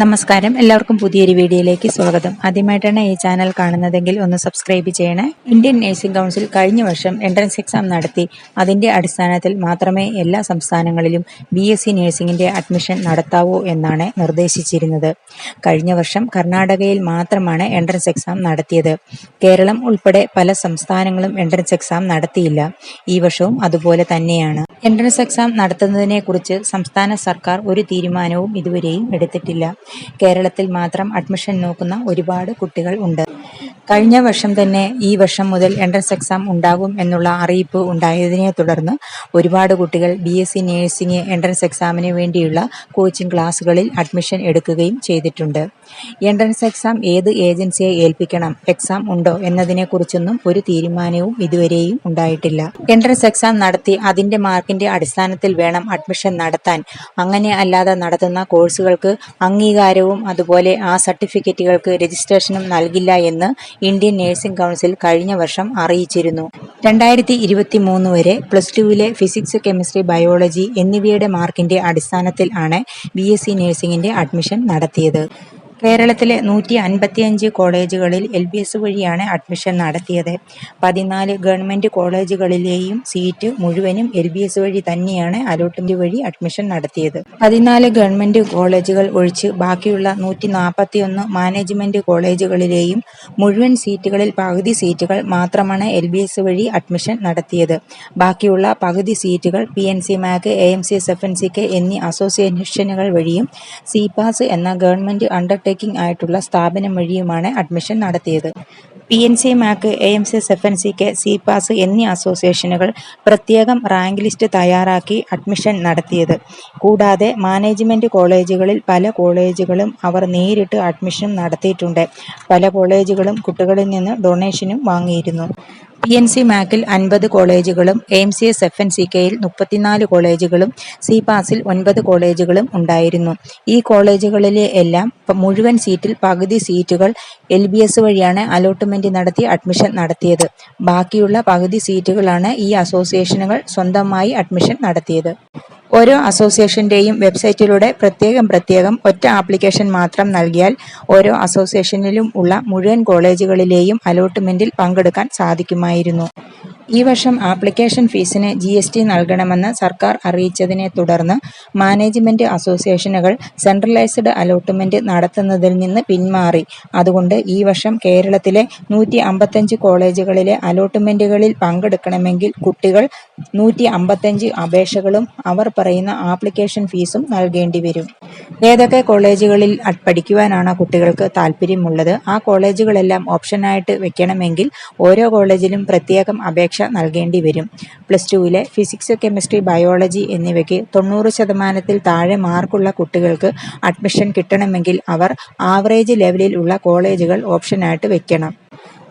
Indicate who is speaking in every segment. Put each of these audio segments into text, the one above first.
Speaker 1: നമസ്കാരം, എല്ലാവർക്കും പുതിയൊരു വീഡിയോയിലേക്ക് സ്വാഗതം. ആദ്യമായിട്ടാണ് ഈ ചാനൽ കാണുന്നതെങ്കിൽ ഒന്ന് സബ്സ്ക്രൈബ് ചെയ്യണേ. ഇന്ത്യൻ നഴ്സിംഗ് കൗൺസിൽ കഴിഞ്ഞ വർഷം എൻട്രൻസ് എക്സാം നടത്തി അതിന്റെ അടിസ്ഥാനത്തിൽ മാത്രമേ എല്ലാ സംസ്ഥാനങ്ങളിലും BSc നഴ്സിംഗിന്റെ അഡ്മിഷൻ നടത്താവൂ എന്നാണ് നിർദ്ദേശിച്ചിരുന്നത്. കഴിഞ്ഞ വർഷം കർണാടകയിൽ മാത്രമാണ് എൻട്രൻസ് എക്സാം നടത്തിയത്. കേരളം ഉൾപ്പെടെ പല സംസ്ഥാനങ്ങളും എൻട്രൻസ് എക്സാം നടത്തിയില്ല. ഈ വർഷവും അതുപോലെ തന്നെയാണ്. എൻട്രൻസ് എക്സാം നടത്തുന്നതിനെ കുറിച്ച് സംസ്ഥാന സർക്കാർ ഒരു തീരുമാനവും ഇതുവരെയും എടുത്തിട്ടില്ല. കേരളത്തിൽ മാത്രം അഡ്മിഷൻ നോക്കുന്ന ഒരുപാട് കുട്ടികൾ ഉണ്ട്. കഴിഞ്ഞ വർഷം തന്നെ ഈ വർഷം മുതൽ എൻട്രൻസ് എക്സാം ഉണ്ടാകും എന്നുള്ള അറിയിപ്പ് ഉണ്ടായതിനെ തുടർന്ന് ഒരുപാട് കുട്ടികൾ BSc നഴ്സിംഗ് എൻട്രൻസ് എക്സാമിന് വേണ്ടിയുള്ള കോച്ചിങ് ക്ലാസ്സുകളിൽ അഡ്മിഷൻ എടുക്കുകയും ചെയ്തിട്ടുണ്ട്. എൻട്രൻസ് എക്സാം ഏത് ഏജൻസിയെ ഏൽപ്പിക്കണം, എക്സാം ഉണ്ടോ എന്നതിനെ കുറിച്ചൊന്നും ഒരു തീരുമാനവും ഇതുവരെയും ഉണ്ടായിട്ടില്ല. എൻട്രൻസ് എക്സാം നടത്തി അതിന്റെ മാർക്കിന്റെ അടിസ്ഥാനത്തിൽ വേണം അഡ്മിഷൻ നടത്താൻ. അങ്ങനെ അല്ലാതെ നടത്തുന്ന കോഴ്സുകൾക്ക് അംഗീകാരവും അതുപോലെ ആ സർട്ടിഫിക്കറ്റുകൾക്ക് രജിസ്ട്രേഷനും നൽകില്ല എന്ന് ഇന്ത്യൻ നഴ്സിംഗ് കൗൺസിൽ കഴിഞ്ഞ വർഷം അറിയിച്ചിരുന്നു. 2023 വരെ +2 ഫിസിക്സ്, കെമിസ്ട്രി, ബയോളജി എന്നിവയുടെ മാർക്കിന്റെ അടിസ്ഥാനത്തിൽ ആണ് BSc നഴ്സിംഗിന്റെ അഡ്മിഷൻ നടത്തിയത്. കേരളത്തിലെ 155 കോളേജുകളിൽ LBS വഴിയാണ് അഡ്മിഷൻ നടത്തിയത്. 14 ഗവൺമെന്റ് കോളേജുകളിലെയും സീറ്റ് മുഴുവനും LBS വഴി തന്നെയാണ് അലോട്ട്മെന്റ് വഴി അഡ്മിഷൻ നടത്തിയത്. 14 ഗവൺമെന്റ് കോളേജുകൾ ഒഴിച്ച് ബാക്കിയുള്ള 141 മാനേജ്മെന്റ് കോളേജുകളിലെയും മുഴുവൻ സീറ്റുകളിൽ പകുതി സീറ്റുകൾ മാത്രമാണ് LBS വഴി അഡ്മിഷൻ നടത്തിയത്. ബാക്കിയുള്ള പകുതി സീറ്റുകൾ PNC MAC, AMC, FNCK എന്നീ അസോസിയേഷനുകൾ വഴിയും CPAS എന്ന ഗവൺമെന്റ് അണ്ടർടേക്കിംഗ് ആയിട്ടുള്ള സ്ഥാപനം വഴിയുമാണ് അഡ്മിഷൻ നടത്തിയത്. PNC MAC, AMC, FNCK, CPAS എന്നീ അസോസിയേഷനുകൾ പ്രത്യേകം റാങ്ക് ലിസ്റ്റ് തയ്യാറാക്കി അഡ്മിഷൻ നടത്തിയത്. കൂടാതെ മാനേജ്മെന്റ് കോളേജുകളിൽ പല കോളേജുകളും അവർ നേരിട്ട് അഡ്മിഷൻ നടത്തിയിട്ടുണ്ട്. പല കോളേജുകളും കുട്ടികളിൽ നിന്ന് ഡൊണേഷനും വാങ്ങിയിരുന്നു. PNC MACൽ 50 കോളേജുകളും AMCS FNCKയിൽ 34 കോളേജുകളും CPASൽ 9 കോളേജുകളും ഉണ്ടായിരുന്നു. ഈ കോളേജുകളിലെ എല്ലാം മുഴുവൻ സീറ്റിൽ പകുതി സീറ്റുകൾ LBS വഴിയാണ് അലോട്ട്മെന്റ് നടത്തി അഡ്മിഷൻ നടത്തിയത്. ബാക്കിയുള്ള പകുതി സീറ്റുകളാണ് ഈ അസോസിയേഷനുകൾ സ്വന്തമായി അഡ്മിഷൻ നടത്തിയത്. ഓരോ അസോസിയേഷന്റെയും വെബ്സൈറ്റിലൂടെ പ്രത്യേകം ഒറ്റ ആപ്ലിക്കേഷൻ മാത്രം നൽകിയാൽ ഓരോ അസോസിയേഷനിലും ഉള്ള മുഴുവൻ കോളേജുകളിലെയും അലോട്ട്മെന്റിൽ പങ്കെടുക്കാൻ സാധിക്കുമായിരുന്നു. ഈ വർഷം ആപ്ലിക്കേഷൻ ഫീസിന് GST നൽകണമെന്ന് സർക്കാർ അറിയിച്ചതിനെ തുടർന്ന് മാനേജ്മെന്റ് അസോസിയേഷനുകൾ സെൻട്രലൈസ്ഡ് അലോട്ട്മെന്റ് നടത്തുന്നതിൽ നിന്ന് പിന്മാറി. അതുകൊണ്ട് ഈ വർഷം കേരളത്തിലെ 155 കോളേജുകളിലെ അലോട്ട്മെന്റുകളിൽ പങ്കെടുക്കണമെങ്കിൽ കുട്ടികൾ 155 അപേക്ഷകളും അവർ പറയുന്ന ആപ്ലിക്കേഷൻ ഫീസും നൽകേണ്ടി വരും. ഏതൊക്കെ കോളേജുകളിൽ പഠിക്കുവാനാണ് കുട്ടികൾക്ക് താല്പര്യമുള്ളത്, ആ കോളേജുകളെല്ലാം ഓപ്ഷനായിട്ട് വെക്കണമെങ്കിൽ ഓരോ കോളേജിലും പ്രത്യേകം അപേക്ഷ നൽകേണ്ടി വരും. +2 ഫിസിക്സ്, കെമിസ്ട്രി, ബയോളജി എന്നിവയ്ക്ക് 90% താഴെ മാർക്കുള്ള കുട്ടികൾക്ക് അഡ്മിഷൻ കിട്ടണമെങ്കിൽ അവർ ആവറേജ് ലെവലിൽ ഉള്ള കോളേജുകൾ ഓപ്ഷനായിട്ട് വെക്കണം.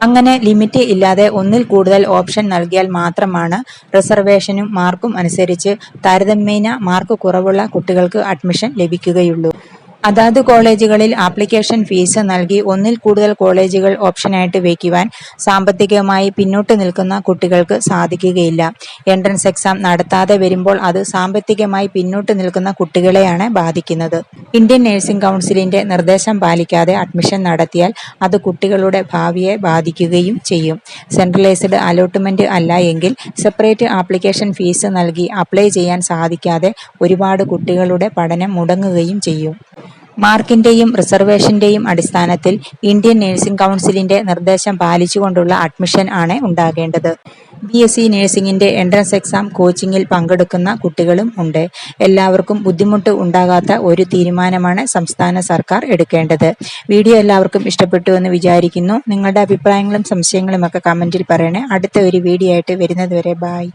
Speaker 1: അങ്ങനെ ലിമിറ്റ് ഇല്ലാതെ ഒന്നിൽ കൂടുതൽ ഓപ്ഷൻ നൽകിയാൽ മാത്രമാണ് റിസർവേഷനും മാർക്കും അനുസരിച്ച് താരതമ്യേന മാർക്ക് കുറവുള്ള കുട്ടികൾക്ക് അഡ്മിഷൻ ലഭിക്കുകയുള്ളൂ. അതാത് കോളേജുകളിൽ ആപ്ലിക്കേഷൻ ഫീസ് നൽകി ഒന്നിൽ കൂടുതൽ കോളേജുകൾ ഓപ്ഷനായിട്ട് വയ്ക്കുവാൻ സാമ്പത്തികമായി പിന്നോട്ട് നിൽക്കുന്ന കുട്ടികൾക്ക് സാധിക്കുകയില്ല. എൻട്രൻസ് എക്സാം നടത്താതെ വരുമ്പോൾ അത് സാമ്പത്തികമായി പിന്നോട്ട് നിൽക്കുന്ന കുട്ടികളെയാണ് ബാധിക്കുന്നത്. ഇന്ത്യൻ നഴ്സിംഗ് കൗൺസിലിന്റെ നിർദ്ദേശം പാലിക്കാതെ അഡ്മിഷൻ നടത്തിയാൽ അത് കുട്ടികളുടെ ഭാവിയെ ബാധിക്കുകയും ചെയ്യും. സെൻട്രലൈസ്ഡ് അലോട്ട്മെന്റ് അല്ല എങ്കിൽ സെപ്പറേറ്റ് ആപ്ലിക്കേഷൻ ഫീസ് നൽകി അപ്ലൈ ചെയ്യാൻ സാധിക്കാതെ ഒരുപാട് കുട്ടികളുടെ പഠനം മുടങ്ങുകയും ചെയ്യും. മാർക്കിന്റെയും റിസർവേഷന്റെയും അടിസ്ഥാനത്തിൽ ഇന്ത്യൻ നഴ്സിംഗ് കൗൺസിലിന്റെ നിർദ്ദേശം പാലിച്ചുകൊണ്ടുള്ള അഡ്മിഷൻ ആണ് ഉണ്ടാകേണ്ടത്. BSc നഴ്സിംഗിന്റെ എൻട്രൻസ് എക്സാം കോച്ചിങ്ങിൽ പങ്കെടുക്കുന്ന കുട്ടികളും ഉണ്ട്. എല്ലാവർക്കും ബുദ്ധിമുട്ട് ഉണ്ടാകാത്ത ഒരു തീരുമാനമാണ് സംസ്ഥാന സർക്കാർ എടുക്കേണ്ടത്. വീഡിയോ എല്ലാവർക്കും ഇഷ്ടപ്പെട്ടു എന്ന് വിചാരിക്കുന്നു. നിങ്ങളുടെ അഭിപ്രായങ്ങളും സംശയങ്ങളും ഒക്കെ കമന്റിൽ പറയണേ. അടുത്ത ഒരു വീഡിയോ ആയിട്ട് വരുന്നത് വരെ ബൈ.